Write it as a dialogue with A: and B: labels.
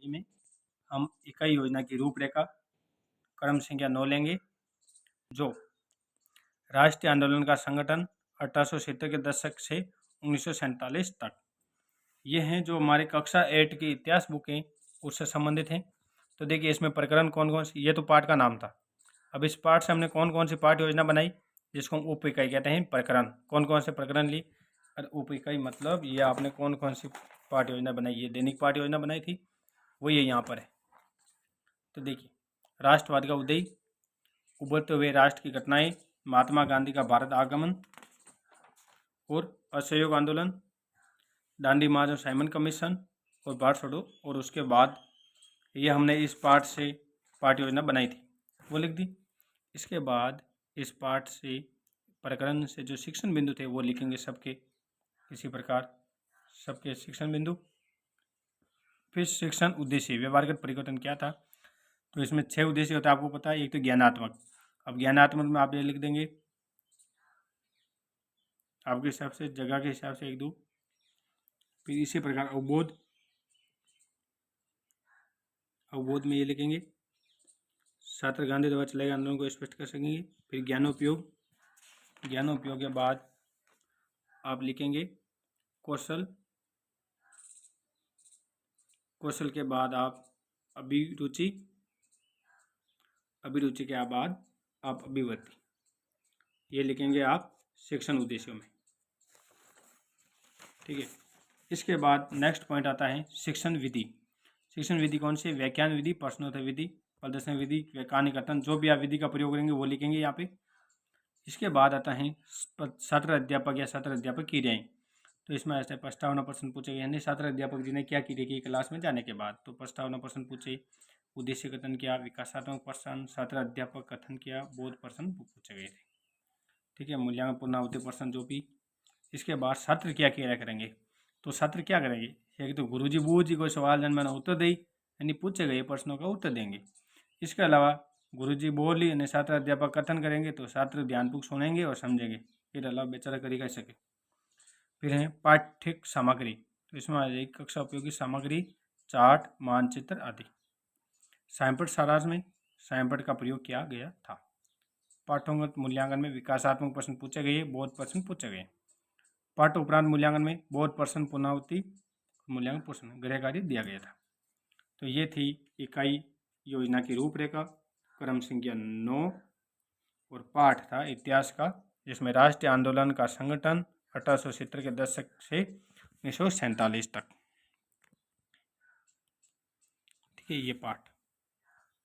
A: हिंदी में हम इकाई योजना की रूपरेखा क्रम संख्या 9 लेंगे, जो राष्ट्रीय आंदोलन का संगठन 1870 के दशक से 1947 तक, ये हैं जो हमारे कक्षा 8 की इतिहास बुक हैं उससे संबंधित हैं। तो देखिए इसमें प्रकरण कौन कौन से, ये तो पाठ का नाम था। अब इस पाठ से हमने कौन कौन सी पाठ योजना बनाई, जिसको हम उप इकाई कहते हैं प्रकरण। कौन कौन से प्रकरण ली, और उप इकाई मतलब ये आपने कौन कौन सी पाठ योजना बनाई, ये दैनिक पाठ योजना बनाई थी, वो ये यहाँ पर है। तो देखिए राष्ट्रवाद का उदय, उभरते हुए राष्ट्र की घटनाएं, महात्मा गांधी का भारत आगमन और असहयोग आंदोलन, दांडी मार्च और साइमन कमीशन और भारत छोड़ो, और उसके बाद ये हमने इस पाठ से पाठ योजना बनाई थी वो लिख दी। इसके बाद इस पाठ से प्रकरण से जो शिक्षण बिंदु थे वो लिखेंगे सबके इसी प्रकार, सबके शिक्षण बिंदु। फिर शिक्षण उद्देश्य, व्यवहारगत परिवर्तन क्या था, तो इसमें 6 उद्देश्य होता है, आपको पता है। एक तो ज्ञानात्मक, अब ज्ञानात्मक में आप ये लिख देंगे आपके हिसाब से, जगह के हिसाब से 1 2। फिर इसी प्रकार अवबोध, अवबोध में ये लिखेंगे छात्र गांधी द्वारा चलाए गए आंदोलन को स्पष्ट कर सकेंगे। फिर ज्ञानोपयोग, ज्ञानोपयोग के बाद आप लिखेंगे कौशल, कौशल के बाद आप अभिरुचि, अभिरुचि के बाद आप अभिव्यक्ति, ये लिखेंगे आप शिक्षण उद्देश्यों में, ठीक है। इसके बाद नेक्स्ट पॉइंट आता है शिक्षण विधि। शिक्षण विधि कौन सी, व्याख्यान विधि, प्रश्नोत्तर विधि, प्रदर्शन विधि, कहानी कथन, जो भी आप विधि का प्रयोग करेंगे वो लिखेंगे यहाँ पे। इसके बाद आता है छात्र अध्यापक या छात्र अध्यापक क्रियाएं। तो इसमें ऐसे प्रस्तावना प्रश्न पूछे गए, यानी छात्र अध्यापक जी ने क्या क्रिया की क्लास में जाने के बाद, तो प्रस्तावना प्रश्न पूछे, उद्देश्य कथन किया, विकासात्मक प्रश्न, छात्र अध्यापक कथन किया, बोध प्रश्न पूछे गए थे, ठीक है। मूल्यांकन पूर्णावृत्ति प्रश्न जो भी। इसके बाद छात्र क्या क्रिया करेंगे, तो छात्र क्या करेंगे, एक तो गुरुजी बूजी कोई सवाल जन्म उत्तर दे, यानी पूछे गए प्रश्नों का उत्तर देंगे। इसके अलावा गुरुजी बोली यानी छात्र अध्यापक कथन करेंगे, तो छात्र ध्यानपूर्वक सुनेंगे और समझेंगे, फिर अलावा बेचारा करी कर सके। फिर है पाठ्यिक सामग्री, तो इसमें आ जाएगी कक्षा उपयोगी सामग्री, चार्ट, मानचित्र आदि। साइंपट सारांश में साइंपट का प्रयोग किया गया था। पाठोंगत मूल्यांकन में विकासात्मक प्रश्न पूछे गए, बोध प्रश्न पूछे गए। पाठ उपरांत मूल्यांकन में बोध प्रश्न, पुनरावृत्ति मूल्यांकन प्रश्न, गृह कार्य दिया गया था। तो ये थी इकाई योजना की रूपरेखा क्रम संख्या 9, और पाठ था इतिहास का, जिसमें राष्ट्रीय आंदोलन का संगठन 1870 के दशक से 1947 तक, ठीक है, ये पाठ।